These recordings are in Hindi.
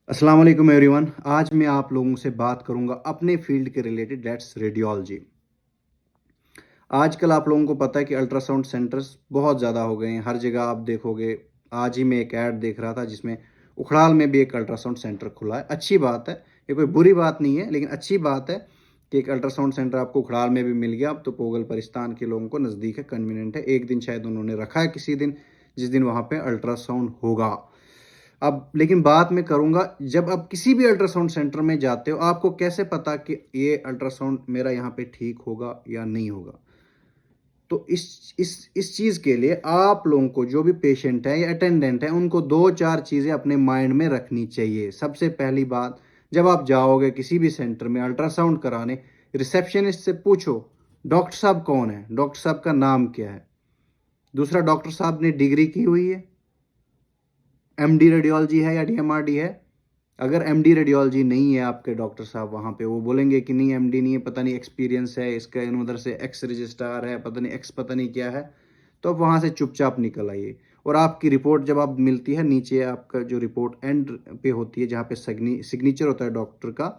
अस्सलाम वालेकुम एवरीवन। आज मैं आप लोगों से बात करूंगा अपने फील्ड के रिलेटेड, दैट्स रेडियोलॉजी। आजकल आप लोगों को पता है कि अल्ट्रासाउंड सेंटर्स बहुत ज़्यादा हो गए हैं, हर जगह आप देखोगे। आज ही मैं एक ऐड देख रहा था जिसमें उखड़ाल में भी एक अल्ट्रासाउंड सेंटर खुला है। अच्छी बात है, ये कोई बुरी बात नहीं है, लेकिन अच्छी बात है कि एक अल्ट्रासाउंड सेंटर आपको उखड़ाल में भी मिल गया। अब तो पोगल परिस्तान के लोगों को नज़दीक है, कन्वीनियंट है। एक दिन शायद उन्होंने रखा है किसी दिन, जिस दिन वहाँ पे अल्ट्रासाउंड होगा। अब लेकिन बात मैं करूंगा, जब आप किसी भी अल्ट्रासाउंड सेंटर में जाते हो, आपको कैसे पता कि ये अल्ट्रासाउंड मेरा यहाँ पे ठीक होगा या नहीं होगा। तो इस चीज़ के लिए आप लोगों को, जो भी पेशेंट है या अटेंडेंट है, उनको दो चार चीज़ें अपने माइंड में रखनी चाहिए। सबसे पहली बात, जब आप जाओगे किसी भी सेंटर में अल्ट्रासाउंड कराने, रिसेप्शनिस्ट से पूछो डॉक्टर साहब कौन है, डॉक्टर साहब का नाम क्या है। दूसरा, डॉक्टर साहब ने डिग्री की हुई है, एमडी रेडियोलॉजी है या डीएमआरडी है। अगर एमडी रेडियोलॉजी नहीं है आपके डॉक्टर साहब, वहाँ पे वो बोलेंगे कि नहीं एमडी नहीं है, पता नहीं एक्सपीरियंस है इसका, इन उधर से एक्स रजिस्ट्रार है, पता नहीं एक्स पता नहीं क्या है। तो आप वहाँ से चुपचाप निकल आइए। और आपकी रिपोर्ट जब आप मिलती है, नीचे आपका जो रिपोर्ट एंड पे होती है, जहाँ पे सिग्नेचर होता है डॉक्टर का,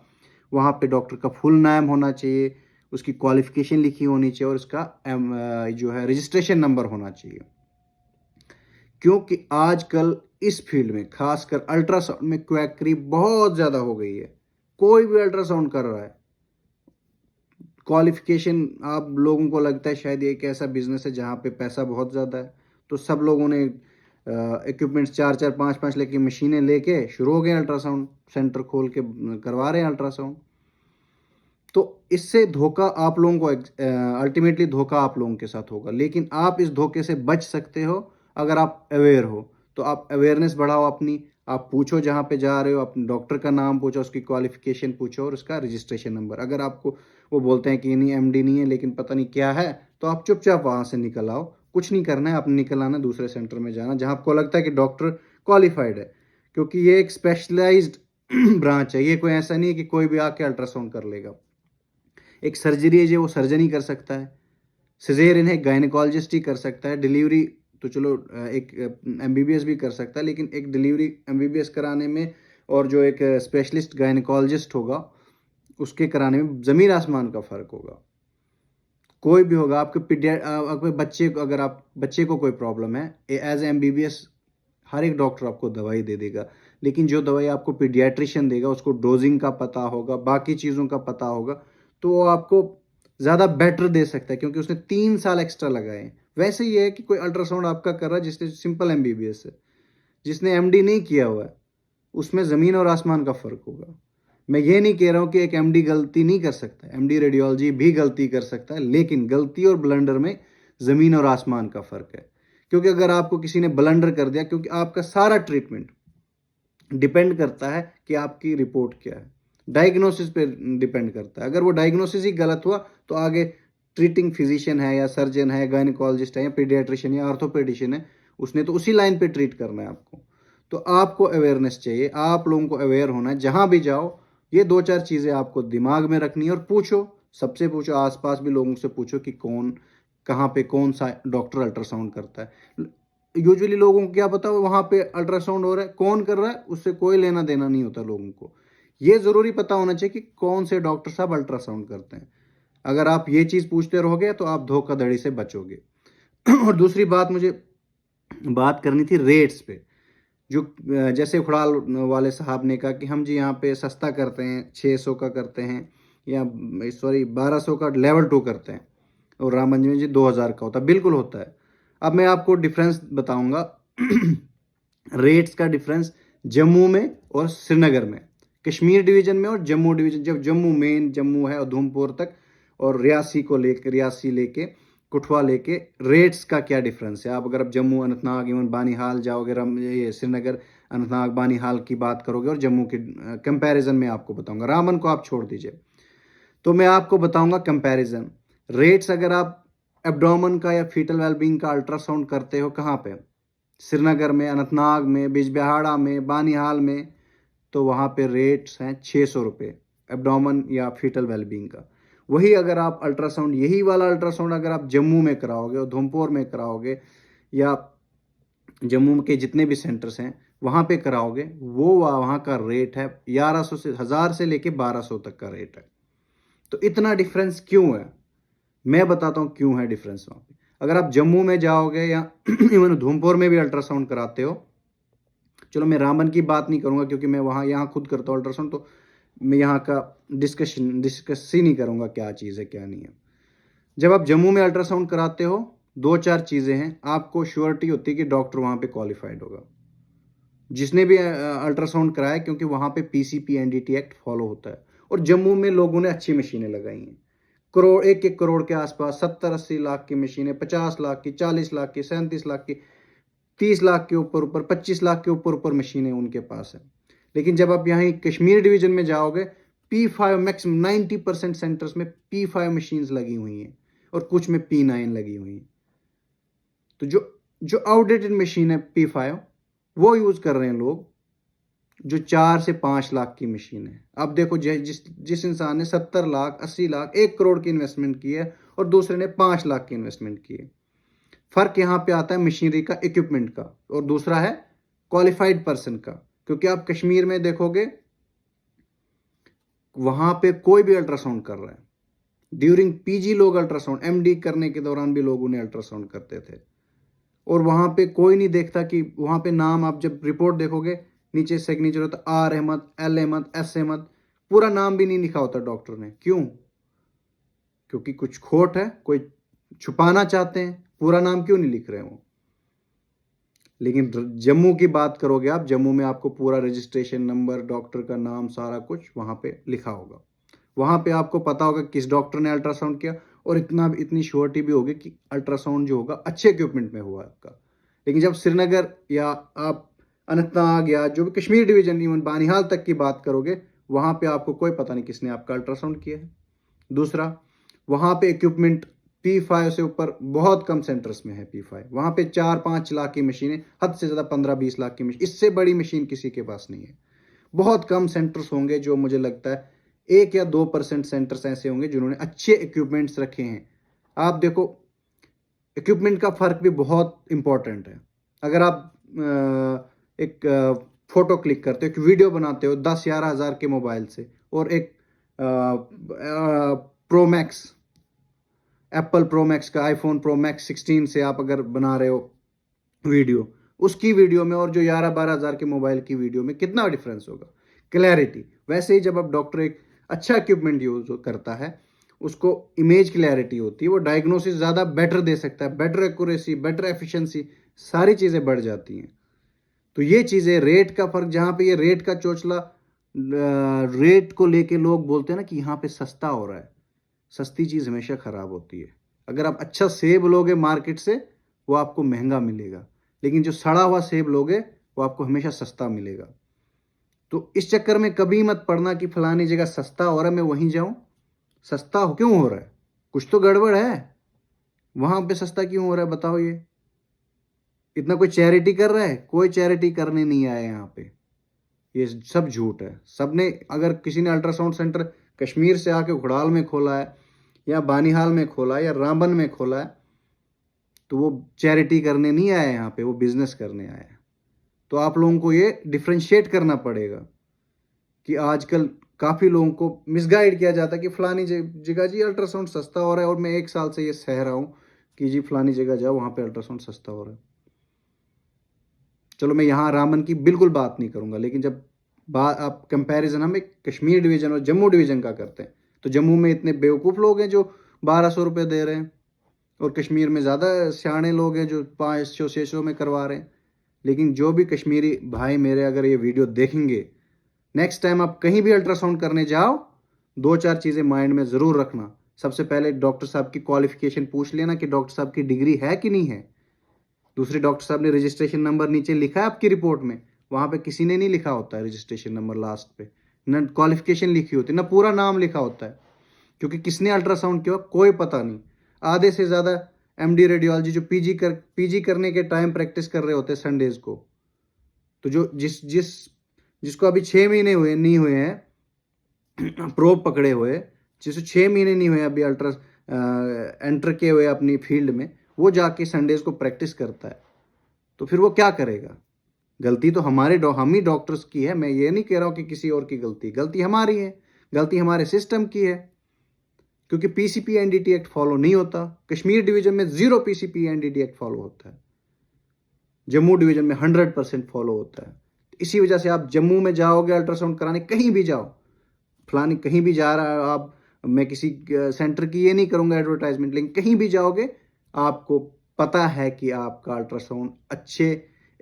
वहाँ पे डॉक्टर का फुल नाम होना चाहिए, उसकी क्वालिफिकेशन लिखी होनी चाहिए, और उसका जो है रजिस्ट्रेशन नंबर होना चाहिए। क्योंकि आजकल इस फील्ड में, खासकर अल्ट्रासाउंड में, क्वैकरी बहुत ज़्यादा हो गई है। कोई भी अल्ट्रासाउंड कर रहा है। क्वालिफिकेशन, आप लोगों को लगता है शायद ये एक ऐसा बिजनेस है जहाँ पे पैसा बहुत ज़्यादा है, तो सब लोगों ने इक्विपमेंट्स चार चार पाँच पाँच लेके, मशीनें लेके शुरू हो गए अल्ट्रासाउंड सेंटर खोल के करवा रहे हैं अल्ट्रासाउंड। तो इससे धोखा आप लोगों को, अल्टीमेटली धोखा आप लोगों के साथ होगा। लेकिन आप इस धोखे से बच सकते हो अगर आप अवेयर हो। तो आप अवेयरनेस बढ़ाओ अपनी, आप पूछो जहाँ पे जा रहे हो, अपने डॉक्टर का नाम पूछो, उसकी क्वालिफिकेशन पूछो और उसका रजिस्ट्रेशन नंबर। अगर आपको वो बोलते हैं कि नहीं एमडी नहीं है लेकिन पता नहीं क्या है, तो आप चुपचाप वहाँ से निकल आओ। कुछ नहीं करना है, आपने निकल आना, दूसरे सेंटर में जाना जहाँ आपको लगता है कि डॉक्टर क्वालिफाइड है। क्योंकि ये एक स्पेशलाइज्ड ब्रांच है, ये कोई ऐसा नहीं है कि कोई भी आके अल्ट्रासाउंड कर लेगा। एक सर्जरी है जो वो सर्जन ही कर सकता है, सिजेरियन है गायनेकोलॉजिस्ट ही कर सकता है, डिलीवरी तो चलो एक एमबीबीएस भी कर सकता है, लेकिन एक डिलीवरी एमबीबीएस कराने में और जो एक स्पेशलिस्ट गायनेकोलॉजिस्ट होगा उसके कराने में ज़मीन आसमान का फ़र्क होगा। कोई भी होगा, आपके बच्चे को, अगर आप बच्चे को कोई प्रॉब्लम है, एज एमबीबीएस हर एक डॉक्टर आपको दवाई दे देगा, लेकिन जो दवाई आपको पीडियाट्रिशियन देगा उसको डोजिंग का पता होगा, बाकी चीज़ों का पता होगा, तो वो आपको ज़्यादा बेटर दे सकता है क्योंकि उसने 3 साल एक्स्ट्रा लगाए हैं। वैसे ही है कि कोई अल्ट्रासाउंड आपका कर रहा है जिसने सिंपल एमबीबीएस है, जिसने एमडी नहीं किया हुआ है, उसमें ज़मीन और आसमान का फ़र्क होगा। मैं ये नहीं कह रहा हूँ कि एक एमडी गलती नहीं कर सकता, एमडी रेडियोलॉजी भी गलती कर सकता है, लेकिन गलती और ब्लंडर में ज़मीन और आसमान का फ़र्क है। क्योंकि अगर आपको किसी ने ब्लंडर कर दिया, क्योंकि आपका सारा ट्रीटमेंट डिपेंड करता है कि आपकी रिपोर्ट क्या है, डायग्नोसिस पे डिपेंड करता है। अगर वो डायग्नोसिस ही गलत हुआ तो आगे ट्रीटिंग फिजिशियन है या सर्जन है, गायनेकोलॉजिस्ट है या पीडियाट्रिशियन या ऑर्थोपेडिशियन है, उसने तो उसी लाइन पे ट्रीट करना है आपको। तो आपको अवेयरनेस चाहिए, आप लोगों को अवेयर होना है। जहाँ भी जाओ ये दो चार चीज़ें आपको दिमाग में रखनी है, और पूछो, सबसे पूछो, आसपास भी लोगों से पूछो कि कौन कहाँ पे कौन सा डॉक्टर अल्ट्रासाउंड करता है। यूजुअली लोगों को क्या पता हो वहाँ पे अल्ट्रासाउंड हो रहा है, कौन कर रहा है उससे कोई लेना देना नहीं होता लोगों को। ये ज़रूरी पता होना चाहिए कि कौन से डॉक्टर साहब अल्ट्रासाउंड करते हैं। अगर आप ये चीज़ पूछते रहोगे तो आप धोखाधड़ी से बचोगे। और दूसरी बात, मुझे बात करनी थी रेट्स पे। जो जैसे उखड़ाल वाले साहब ने कहा कि हम जी यहाँ पे सस्ता करते हैं, 600 का करते हैं, या सॉरी 1200 का लेवल 2 करते हैं, और रामगंज में जी 2000 का होता है। बिल्कुल होता है। अब मैं आपको डिफरेंस बताऊंगा रेट्स का डिफरेंस जम्मू में और श्रीनगर में, कश्मीर डिवीज़न में और जम्मू डिवीज़न। जब जम्मू मेन जम्मू है उधमपुर तक, और रियासी लेके कठुआ लेके, रेट्स का क्या डिफरेंस है। आप अगर आप जम्मू अनंतनाग इवन बानीहाल जाओगे, ये श्रीनगर अनंतनाग बानीहाल की बात करोगे, और जम्मू के कंपैरिजन में आपको बताऊंगा। रामन को आप छोड़ दीजिए, तो मैं आपको बताऊंगा कंपैरिजन रेट्स। अगर आप एब्डोमेन का या फीटल वेलबींग का अल्ट्रासाउंड करते हो कहाँ पे, श्रीनगर में, अनंतनाग में, बिजबिहाड़ा में, बानीहाल में, तो वहाँ पे रेट्स हैं 600 रुपये एब्डोमेन या फीटल वेलबींग का। वही अगर आप अल्ट्रासाउंड, यही वाला अल्ट्रासाउंड अगर आप जम्मू में कराओगे, उधमपुर में कराओगे, या जम्मू के जितने भी सेंटर्स हैं, वहाँ पे कराओगे, वो वहाँ का रेट है 1100 से 1000 से लेके 1200 तक का रेट है। तो इतना डिफरेंस क्यों है? मैं बताता हूँ क्यों है डिफरेंस वहाँ पे। अगर आप जम्मू में जाओगे या इवन उधमपुर में भी अल्ट्रासाउंड कराते हो, चलो मैं रामबन की बात नहीं करूँगा क्योंकि मैं वहाँ यहाँ खुद करता हूँ अल्ट्रासाउंड, तो मैं यहाँ का डिस्कस ही नहीं करूँगा क्या चीज़ है क्या नहीं है। जब आप जम्मू में अल्ट्रासाउंड कराते हो, 2-4 चीज़ें हैं, आपको श्योरिटी होती है कि डॉक्टर वहाँ पे क्वालिफाइड होगा, जिसने भी अल्ट्रासाउंड कराया, क्योंकि वहाँ पे पीसीपी एनडीटी एक्ट फॉलो होता है। और जम्मू में लोगों ने अच्छी मशीनें लगाई हैं, करोड़ 1-1 करोड़ के आसपास 70-80 लाख की मशीनें, 50 लाख की, 40 लाख की, 37 लाख की, 30 लाख के ऊपर ऊपर, 25 लाख के ऊपर ऊपर मशीनें उनके पास है। लेकिन जब आप यहाँ कश्मीर डिवीजन में जाओगे, P5 मैक्सिमम 90% सेंटर्स में P5 मशीन्स लगी हुई हैं और कुछ में P9 लगी हुई हैं। तो जो जो आउटडेटेड मशीन है P5 वो यूज कर रहे हैं लोग, जो 4 से 5 लाख की मशीन है। अब देखो जिस इंसान ने 70 लाख, 80 लाख, 1 करोड़ की इन्वेस्टमेंट की है और दूसरे ने 5 लाख की इन्वेस्टमेंट की है। फर्क यहाँ पे आता है मशीनरी का, इक्विपमेंट का, और दूसरा है क्वालिफाइड पर्सन का। क्योंकि आप कश्मीर में देखोगे वहां पे कोई भी अल्ट्रासाउंड कर रहा है, ड्यूरिंग पीजी लोग अल्ट्रासाउंड, एमडी करने के दौरान भी लोग उन्हें अल्ट्रासाउंड करते थे, और वहां पे कोई नहीं देखता कि वहां पे नाम, आप जब रिपोर्ट देखोगे नीचे सिग्नेचर होता R Ahmed, L Ahmed, S Ahmed, पूरा नाम भी नहीं लिखा होता डॉक्टर ने। क्यों? क्योंकि कुछ खोट है, कोई छुपाना चाहते हैं, पूरा नाम क्यों नहीं लिख रहे वो। लेकिन जम्मू की बात करोगे आप, जम्मू में आपको पूरा रजिस्ट्रेशन नंबर, डॉक्टर का नाम, सारा कुछ वहां पे लिखा होगा। वहां पे आपको पता होगा किस डॉक्टर ने अल्ट्रासाउंड किया, और इतनी श्योरिटी भी होगी कि अल्ट्रासाउंड जो होगा अच्छे इक्विपमेंट में हुआ आपका। लेकिन जब श्रीनगर या आप अनंतनाग या जो भी कश्मीर डिवीजन, इवन बानिहाल तक की बात करोगे, वहां पे आपको कोई पता नहीं किसने आपका अल्ट्रासाउंड किया है। दूसरा, वहां पे इक्विपमेंट P5 से ऊपर बहुत कम सेंटर्स में है P5, वहां पे 4-5 लाख की मशीनें, हद से ज्यादा 15-20 लाख की मशीन, इससे बड़ी मशीन किसी के पास नहीं है। बहुत कम सेंटर्स होंगे, जो मुझे लगता है 1 या 2% सेंटर्स ऐसे होंगे जिन्होंने अच्छे इक्विपमेंट्स रखे हैं। आप देखो, इक्विपमेंट का फर्क भी बहुत इंपॉर्टेंट है। अगर आप एक फोटो क्लिक करते हो, एक वीडियो बनाते हो 10-11 हज़ार के मोबाइल से, और एक pro max, Apple pro max का, आईफोन प्रो मैक्स 16 से आप अगर बना रहे हो वीडियो, उसकी वीडियो में और जो 11-12 हज़ार के मोबाइल की वीडियो में कितना डिफरेंस होगा, क्लैरिटी। वैसे ही जब आप डॉक्टर एक अच्छा इक्विपमेंट यूज करता है, उसको इमेज क्लैरिटी होती है, वो डायग्नोसिस ज़्यादा बेटर दे सकता है, बेटर एक्यूरेसी, बेटर एफिशिएंसी, सारी चीज़ें बढ़ जाती हैं। तो ये चीज़ें, रेट का फर्क, जहाँ पे ये रेट का चोचला, रेट को लेके लोग बोलते हैं ना कि यहाँ पे सस्ता हो रहा है। सस्ती चीज़ हमेशा ख़राब होती है। अगर आप अच्छा सेब लोगे मार्केट से, वो आपको महंगा मिलेगा, लेकिन जो सड़ा हुआ सेब लोगे वो आपको हमेशा सस्ता मिलेगा। तो इस चक्कर में कभी मत पड़ना कि फलानी जगह सस्ता हो रहा है मैं वहीं जाऊं। सस्ता क्यों हो रहा है? कुछ तो गड़बड़ है। वहां पे सस्ता क्यों हो रहा है बताओ? ये इतना कोई चैरिटी कर रहा है? कोई चैरिटी करने नहीं आया यहाँ पे। ये सब झूठ है। सबने, अगर किसी ने अल्ट्रासाउंड सेंटर कश्मीर से आके घुड़ाल में खोला है, या बानिहाल में खोला है, या रामबन में खोला है, तो वो चैरिटी करने नहीं आया यहाँ पे, वो बिजनेस करने आया है। तो आप लोगों को ये डिफ्रेंशिएट करना पड़ेगा कि आजकल काफ़ी लोगों को मिसगाइड किया जाता है कि फलानी जगह जी अल्ट्रासाउंड सस्ता हो रहा है, और मैं 1 साल से ये सह रहा हूँ कि जी फलानी जगह जाओ वहाँ पे अल्ट्रासाउंड सस्ता हो रहा है। चलो मैं यहाँ रामबन की बिल्कुल बात नहीं करूँगा, लेकिन जब बात आप कंपैरिजन हम एक कश्मीर डिवीज़न और जम्मू डिवीज़न का करते हैं, तो जम्मू में इतने बेवकूफ़ लोग हैं जो 1200 रुपये दे रहे हैं, और कश्मीर में ज़्यादा सियाणे लोग हैं जो 500-600 में करवा रहे हैं। लेकिन जो भी कश्मीरी भाई मेरे अगर ये वीडियो देखेंगे, नेक्स्ट टाइम आप कहीं भी अल्ट्रासाउंड करने जाओ, 2-4 चीज़ें माइंड में ज़रूर रखना। सबसे पहले डॉक्टर साहब की क्वालिफिकेशन पूछ लेना कि डॉक्टर साहब की डिग्री है कि नहीं है। दूसरे, डॉक्टर साहब ने रजिस्ट्रेशन नंबर नीचे लिखा है आपकी रिपोर्ट में? वहाँ पे किसी ने नहीं लिखा होता है रजिस्ट्रेशन नंबर लास्ट पे, न क्वालिफिकेशन लिखी होती, न पूरा नाम लिखा होता है, क्योंकि किसने अल्ट्रासाउंड किया कोई पता नहीं। आधे से ज़्यादा एमडी रेडियोलॉजी जो पीजी करने के टाइम प्रैक्टिस कर रहे होते हैं संडेज को, तो जो जिसको अभी 6 महीने हुए नहीं हुए हैं प्रोब पकड़े हुए, जिसको 6 महीने नहीं हुए अभी एंटर किए हुए अपनी फील्ड में, वो जाके संडेज को प्रैक्टिस करता है, तो फिर वो क्या करेगा? गलती तो हम ही डॉक्टर्स की है। मैं ये नहीं कह रहा हूँ कि किसी और की गलती हमारी है, गलती हमारे सिस्टम की है, क्योंकि पीसीपी एनडीटी एक्ट फॉलो नहीं होता। कश्मीर डिवीजन में 0 पीसीपी एनडीटी एक्ट फॉलो होता है, जम्मू डिवीजन में 100% फॉलो होता है। इसी वजह से आप जम्मू में जाओगे अल्ट्रासाउंड कराने, कहीं भी जाओ, फलानी कहीं भी जा रहा है आप, मैं किसी सेंटर की ये नहीं करूंगा एडवर्टाइजमेंट, लेकिन कहीं भी जाओगे आपको पता है कि आपका अल्ट्रासाउंड अच्छे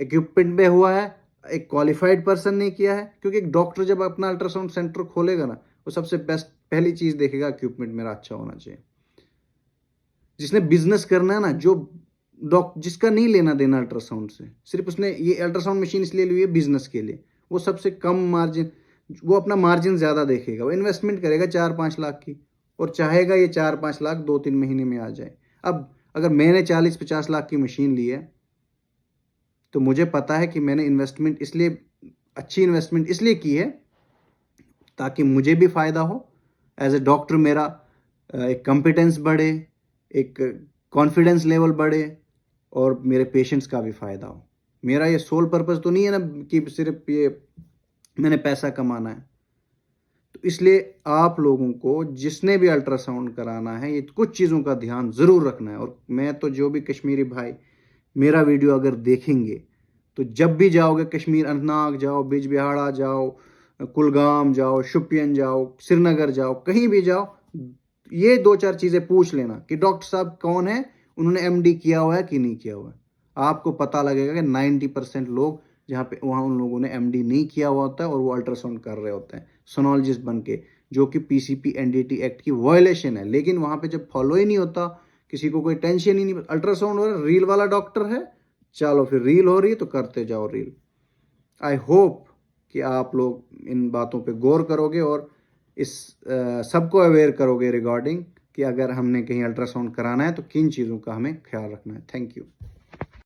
इक्विपमेंट में हुआ है, एक क्वालिफाइड पर्सन ने किया है। क्योंकि एक डॉक्टर जब अपना अल्ट्रासाउंड सेंटर खोलेगा ना, वो सबसे बेस्ट पहली चीज देखेगा इक्विपमेंट मेरा अच्छा होना चाहिए। जिसने बिजनेस करना है ना, जो जिसका नहीं लेना देना अल्ट्रासाउंड से, सिर्फ उसने ये अल्ट्रासाउंड मशीन इसलिए ली है बिजनेस के लिए, वो सबसे कम मार्जिन, वो अपना मार्जिन ज़्यादा देखेगा, वो इन्वेस्टमेंट करेगा 4-5 लाख की, और चाहेगा ये 4-5 लाख 2-3 महीने में आ जाए। अब अगर मैंने 40-50 लाख की मशीन ली है, तो मुझे पता है कि मैंने इन्वेस्टमेंट इसलिए, अच्छी इन्वेस्टमेंट इसलिए की है ताकि मुझे भी फ़ायदा हो, एज ए डॉक्टर मेरा एक कॉम्पिटेंस बढ़े, एक कॉन्फिडेंस लेवल बढ़े, और मेरे पेशेंट्स का भी फ़ायदा हो। मेरा ये सोल पर्पस तो नहीं है ना कि सिर्फ ये मैंने पैसा कमाना है। तो इसलिए आप लोगों को जिसने भी अल्ट्रासाउंड कराना है, ये कुछ चीज़ों का ध्यान ज़रूर रखना है। और मैं तो जो भी कश्मीरी भाई मेरा वीडियो अगर देखेंगे, तो जब भी जाओगे कश्मीर, अनंतनाग जाओ, बिजबिहाड़ा जाओ, कुलगाम जाओ, शुपियन जाओ, श्रीनगर जाओ, कहीं भी जाओ, ये 2-4 चीज़ें पूछ लेना कि डॉक्टर साहब कौन है, उन्होंने एमडी किया हुआ है कि नहीं किया हुआ है। आपको पता लगेगा कि 90% लोग जहाँ पे वहाँ उन लोगों ने एमडी नहीं किया हुआ होता है और वो अल्ट्रासाउंड कर रहे होते हैं सोनोलॉजिस्ट बन के, जो कि पीसीपी एनडीटी एक्ट की वायलेशन है। लेकिन वहाँ पे जब फॉलो ही नहीं होता, किसी को कोई टेंशन ही नहीं, अल्ट्रासाउंड हो रहा है, रील वाला डॉक्टर है, चलो फिर रील हो रही है तो करते जाओ रील। आई होप कि आप लोग इन बातों पे गौर करोगे और इस सबको अवेयर करोगे रिगार्डिंग कि अगर हमने कहीं अल्ट्रासाउंड कराना है तो किन चीज़ों का हमें ख्याल रखना है। Thank you.